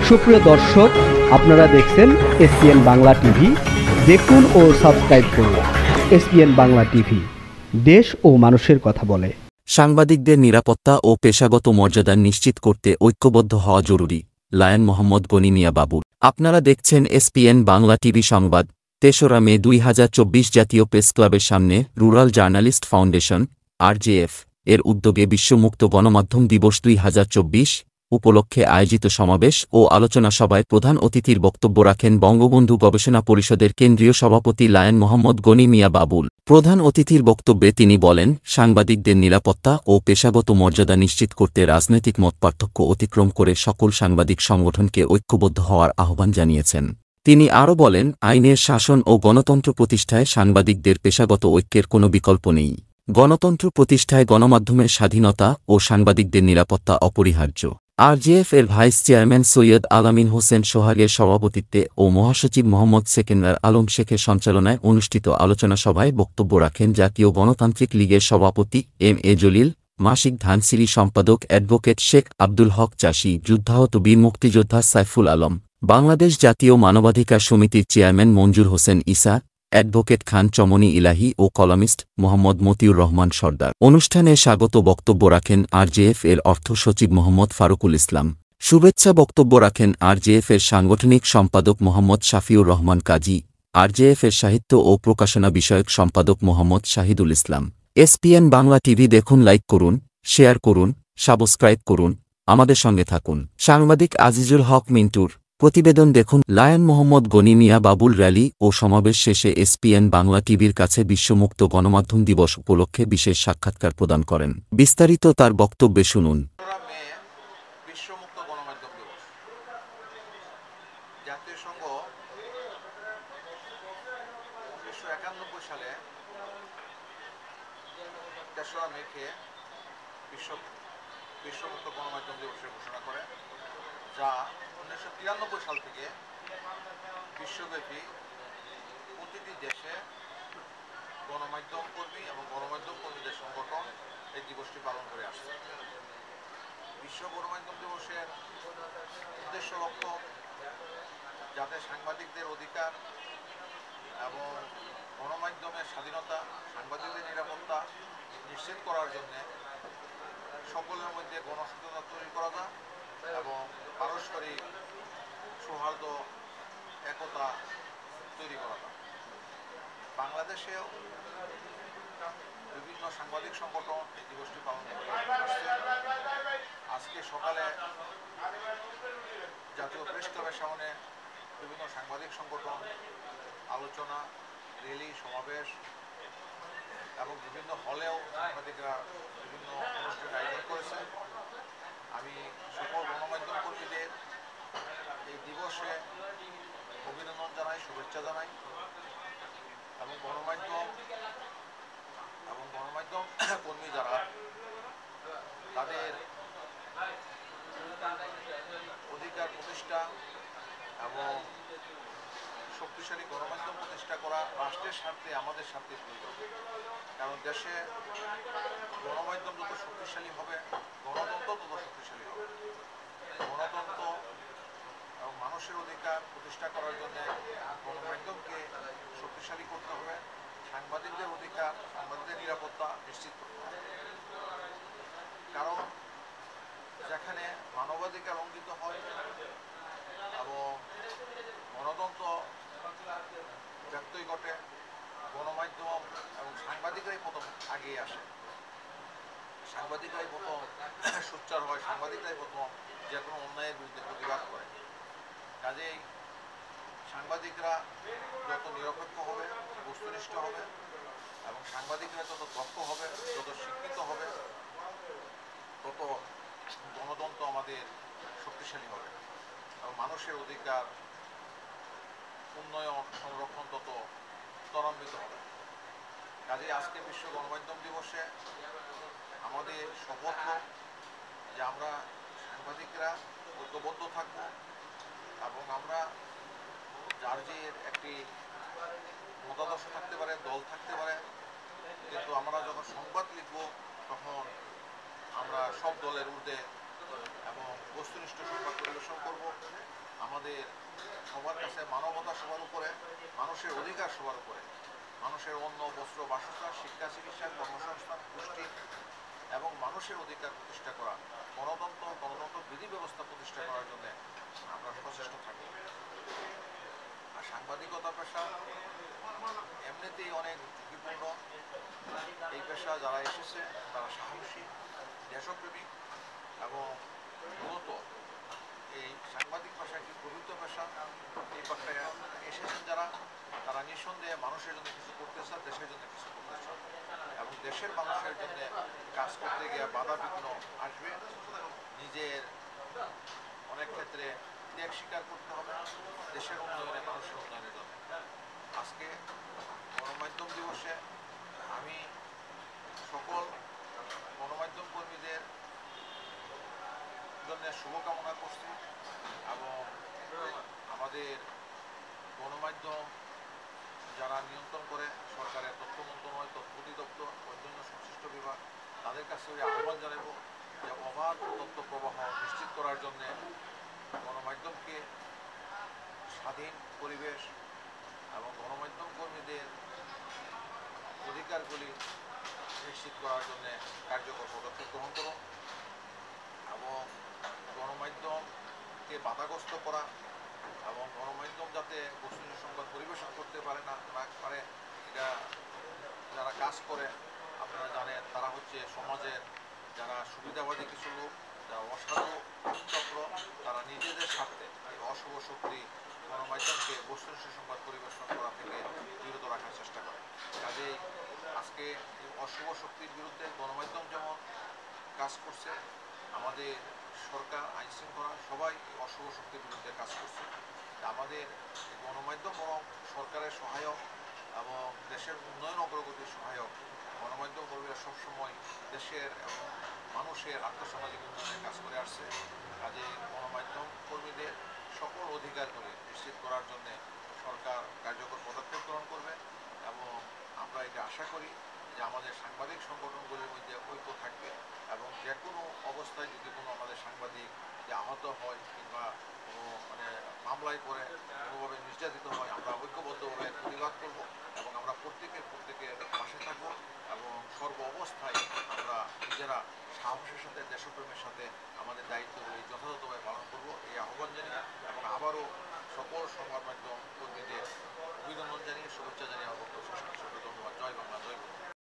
সুপ্রিয় দর্শক, আপনারা দেখছেন এসপিএন বাংলা টিভি। দেখুন ও সাবস্ক্রাইব করুন এসপিএন বাংলা টিভি, দেশ ও মানুষের কথা বলে। সাংবাদিকদের নিরাপত্তা ও পেশাগত মর্যাদা নিশ্চিত করতে ঐক্যবদ্ধ হওয়া জরুরি। লায়ন মোহাম্মদ গনি মিয়া বাবুল। আপনারা দেখছেন এসপিএন বাংলা টিভি সংবাদ। ৩রা মে ২০২৪ জাতীয় প্রেস ক্লাবের সামনে রুরাল জার্নালিস্ট ফাউন্ডেশন (RJF) এর উদ্যোগে বিশ্বমুক্ত গণমাধ্যম দিবস ২০২৪ উপলক্ষে আয়োজিত সমাবেশ ও আলোচনা সভায় প্রধান অতিথির বক্তব্য রাখেন বঙ্গবন্ধু গবেষণা পরিষদের কেন্দ্রীয় সভাপতি লায়ন মোহাম্মদ গনি মিয়া বাবুল। প্রধান অতিথির বক্তব্যে তিনি বলেন, সাংবাদিকদের নিরাপত্তা ও পেশাগত মর্যাদা নিশ্চিত করতে রাজনৈতিক মতপার্থক্য অতিক্রম করে সকল সাংবাদিক সংগঠনকে ঐক্যবদ্ধ হওয়ার আহ্বান জানিয়েছেন। তিনি আরও বলেন, আইনের শাসন ও গণতন্ত্র প্রতিষ্ঠায় সাংবাদিকদের পেশাগত ঐক্যের কোনো বিকল্প নেই। গণতন্ত্র প্রতিষ্ঠায় গণমাধ্যমের স্বাধীনতা ও সাংবাদিকদের নিরাপত্তা অপরিহার্য। RJF এর ভাইস চেয়ারম্যান সৈয়দ আলামিন হোসেন সোহাগের সভাপতিত্বে ও মহাসচিব মোহাম্মদ সেকেন্দার আলম শেখের সঞ্চালনায় অনুষ্ঠিত আলোচনা সভায় বক্তব্য রাখেন জাতীয় গণতান্ত্রিক লীগের সভাপতি M.A. জলিল, মাসিক ধানসিঁড়ি সম্পাদক অ্যাডভোকেট শেখ আব্দুল হক চাষী, যুদ্ধাহত বীর মুক্তিযোদ্ধা সাইফুল আলম, বাংলাদেশ জাতীয় মানবাধিকার সমিতির চেয়ারম্যান মঞ্জুর হোসেন ঈসা, অ্যাডভোকেট খান চমনি ইলাহি ও কলামিস্ট মোহাম্মদ মতিউর রহমান সর্দার। অনুষ্ঠানে স্বাগত বক্তব্য রাখেন RJF এর অর্থ সচিব মোহাম্মদ ফারুকুল ইসলাম। শুভেচ্ছা বক্তব্য রাখেন RJF এর সাংগঠনিক সম্পাদক মোহাম্মদ শাফিউর রহমান কাজী, RJF এর সাহিত্য ও প্রকাশনা বিষয়ক সম্পাদক মোহাম্মদ শাহিদুল ইসলাম। এসপিএন বাংলা টিভি দেখুন, লাইক করুন, শেয়ার করুন, সাবস্ক্রাইব করুন, আমাদের সঙ্গে থাকুন। সাংবাদিক আজিজুল হক মিন্টুর প্রতিবেদন দেখুন। লায়ন মোহাম্মদ গনি মিয়া বাবুল র্যালি ও সমাবেশ শেষে এসপিএন বাংলা টিভির কাছে বিশ্বমুক্ত গণমাধ্যম দিবস উপলক্ষে বিশেষ সাক্ষাৎকার প্রদান করেন। বিস্তারিত তার বক্তব্যে শুনুন। বিশ্বমুক্ত গণমাধ্যম দিবস। জাতিসংঘ 1991 সালে 3রা মেকে বিশ্বমুক্ত গণমাধ্যম দিবসের ঘোষণা করে, যা 1993 সাল থেকে বিশ্বব্যাপী প্রতিটি দেশে গণমাধ্যম কর্মী এবং গণমাধ্যম কর্মীদের সংগঠন এই দিবসটি পালন করে আসছে। বিশ্ব গণমাধ্যম দিবসের উদ্দেশ্য লক্ষ্য যাতে সাংবাদিকদের অধিকার এবং গণমাধ্যমের স্বাধীনতা, সাংবাদিকদের নিরাপত্তা নিশ্চিত করার জন্য সকলের মধ্যে গণসচেতনতা তৈরি করা যায় এবং পারস্পরিক সৌহার্দ্য, একতা তৈরি করা যায়। বাংলাদেশেও বিভিন্ন সাংবাদিক সংগঠন এই দিবসটি পালন করে আসছে। আজকে সকালে জাতীয় প্রেস ক্লাবের সামনে বিভিন্ন সাংবাদিক সংগঠন আলোচনা, র্যালি, সমাবেশ এবং বিভিন্ন হলেও সাংবাদিকরা বিভিন্ন অনুষ্ঠানের আয়োজন করেছে। আমি সকল গণমাধ্যম কর্মীদের এই দিবসে অভিনন্দন জানাই, শুভেচ্ছা জানাই এবং গণমাধ্যম কর্মী যারা তাদের অধিকার প্রতিষ্ঠা এবং শক্তিশালী গণমাধ্যম প্রতিষ্ঠা করা রাষ্ট্রের স্বার্থে, আমাদের স্বার্থে প্রয়োজন। কারণ দেশে গণমাধ্যম যত শক্তিশালী হবে, গণতন্ত্র তত শক্তিশালী হবে। গণতন্ত্র এবং মানুষের অধিকার প্রতিষ্ঠা করার জন্য গণমাধ্যমকে শক্তিশালী করতে হবে, সাংবাদিকদের অধিকার, সাংবাদিকদের নিরাপত্তা নিশ্চিত করতে হবে। কারণ যেখানে মানবাধিকার লঙ্ঘিত হয় এবং গণতন্ত্র ব্যত্যয় ঘটে, গণমাধ্যম এবং সাংবাদিকরাই প্রথম আগিয়ে আসে, সাংবাদিকরাই প্রথম সোচ্চার হয়, সাংবাদিকরাই প্রথম যে কোনো অন্যায়ের বিরুদ্ধে প্রতিবাদ করে। কাজেই সাংবাদিকরা যত নিরপেক্ষ হবে, বস্তুনিষ্ঠ হবে এবং সাংবাদিকরা যত দক্ষ হবে, যত শিক্ষিত হবে, তত গণতন্ত্র আমাদের শক্তিশালী হবে এবং মানুষের অধিকার, উন্নয়ন, সংরক্ষণ তত ত্বরান্বিত হবে। কাজেই আজকে বিশ্ব গণমাধ্যম দিবসে আমাদের শপথ যে আমরা সাংবাদিকরা ঐক্যবদ্ধ থাকব এবং আমরা যার যে একটি মতাদর্শ থাকতে পারে, দল থাকতে পারে, কিন্তু আমরা যখন সংবাদ লিখব তখন আমরা সব দলের ঊর্ধ্বে বস্তুনিষ্ঠ সংবাদ পরিবেশন করব। আমাদের সবার কাছে মানবতা সবার উপরে, মানুষের অধিকার সবার উপরে, মানুষের অন্ন, বস্ত্র, বাসস্থান, শিক্ষা, চিকিৎসা, কর্মসংস্থান, পুষ্টি এবং মানুষের অধিকার প্রতিষ্ঠা করা, গণতন্ত্র বিধি ব্যবস্থা প্রতিষ্ঠা করার জন্য আমরা সচেষ্ট থাকব। আর সাংবাদিকতা পেশা এমনিতেই অনেক ঝুঁকিপূর্ণ। এই পেশা যারা এসেছে তারা সাহসী, দেশপ্রেমিক এবং মূলত এই সাংবাদিক পেশা একটি পবিত্র পেশা। এই পেশায় এসেছেন যারা, তারা নিঃসন্দেহে মানুষের জন্য কিছু করতে চান, দেশের জন্য কিছু করতে চান এবং দেশের মানুষের জন্য কাজ করতে গিয়ে বাধা বিঘ্ন আসবে। নিজের অনেক ক্ষেত্রে ত্যাগ স্বীকার করতে হবে দেশের উন্নয়নে, মানুষের উন্নয়নের জন্য। আজকে গণমাধ্যম দিবসে আমি সকল গণমাধ্যম কর্মীদের জন্য শুভকামনা করছি এবং আমাদের গণমাধ্যম যারা নিয়ন্ত্রণ করে, সরকারের তথ্য মন্ত্রণালয়, তথ্য অধিদপ্তর, অন্যান্য সংশ্লিষ্ট বিভাগ, তাদের কাছে ওই আহ্বান জানাব যে অবাধ তথ্য প্রবাহ নিশ্চিত করার জন্যে গণমাধ্যমকে স্বাধীন পরিবেশ এবং গণমাধ্যম কর্মীদের অধিকারগুলি নিশ্চিত করার জন্য কার্যকর পদক্ষেপ গ্রহণ করুন এবং গণমাধ্যমকে বাধাগ্রস্ত করা এবং গণমাধ্যম যাতে বস্তুনিষ্ঠ সংবাদ পরিবেশন করতে পারে না পারে, এটা যারা কাজ করে আপনারা জানেন তারা হচ্ছে সমাজের যারা সুবিধাবাদী কিছু লোক, যারা অসাধু চক্র, তারা নিজেদের স্বার্থে এই অশুভ শক্তি গণমাধ্যমকে বস্তুনিষ্ঠ সংবাদ পরিবেশন করা থেকে বিরত রাখার চেষ্টা করে। কাজেই আজকে এই অশুভ শক্তির বিরুদ্ধে গণমাধ্যম যেমন কাজ করছে, আমাদের সরকার, আইন শৃঙ্খলা সবাই এই অশুভ শক্তির বিরুদ্ধে কাজ করছে। আমাদের গণমাধ্যম বরং সরকারের সহায়ক এবং দেশের উন্নয়ন অগ্রগতির সহায়ক। গণমাধ্যম কর্মীরা সবসময় দেশের এবং মানুষের আর্থসামাজিক উন্নয়নে কাজ করে আসছে। কাজে গণমাধ্যম কর্মীদের সকল অধিকারগুলি নিশ্চিত করার জন্য সরকার কার্যকর পদক্ষেপ গ্রহণ করবে এবং আমরা এটা আশা করি যে আমাদের সাংবাদিক সংগঠনগুলির মধ্যে ঐক্য থাকবে এবং যে কোনো অবস্থায় যদি কোনো আমাদের সাংবাদিক যে আহত হয় কিংবা কোনো মামলায় পড়ে কোনোভাবে নির্যাতিত হয়, আমরা ঐক্যবদ্ধভাবে প্রতিবাদ করব এবং আমরা প্রত্যেকের পাশে থাকব এবং সর্ব অবস্থায় আমরা নিজেরা সাহসের সাথে, দেশপ্রেমের সাথে আমাদের দায়িত্বগুলি যথাযথভাবে পালন করব, এই আহ্বান জানিয়ে এবং আবারও সকল সংবাদ মাধ্যম কর্মীদের অভিনন্দন জানিয়ে, শুভেচ্ছা জানিয়ে আমার বক্তব্য শেষ করছি। ধন্যবাদ। জয় বাংলা, জয় বাংলা।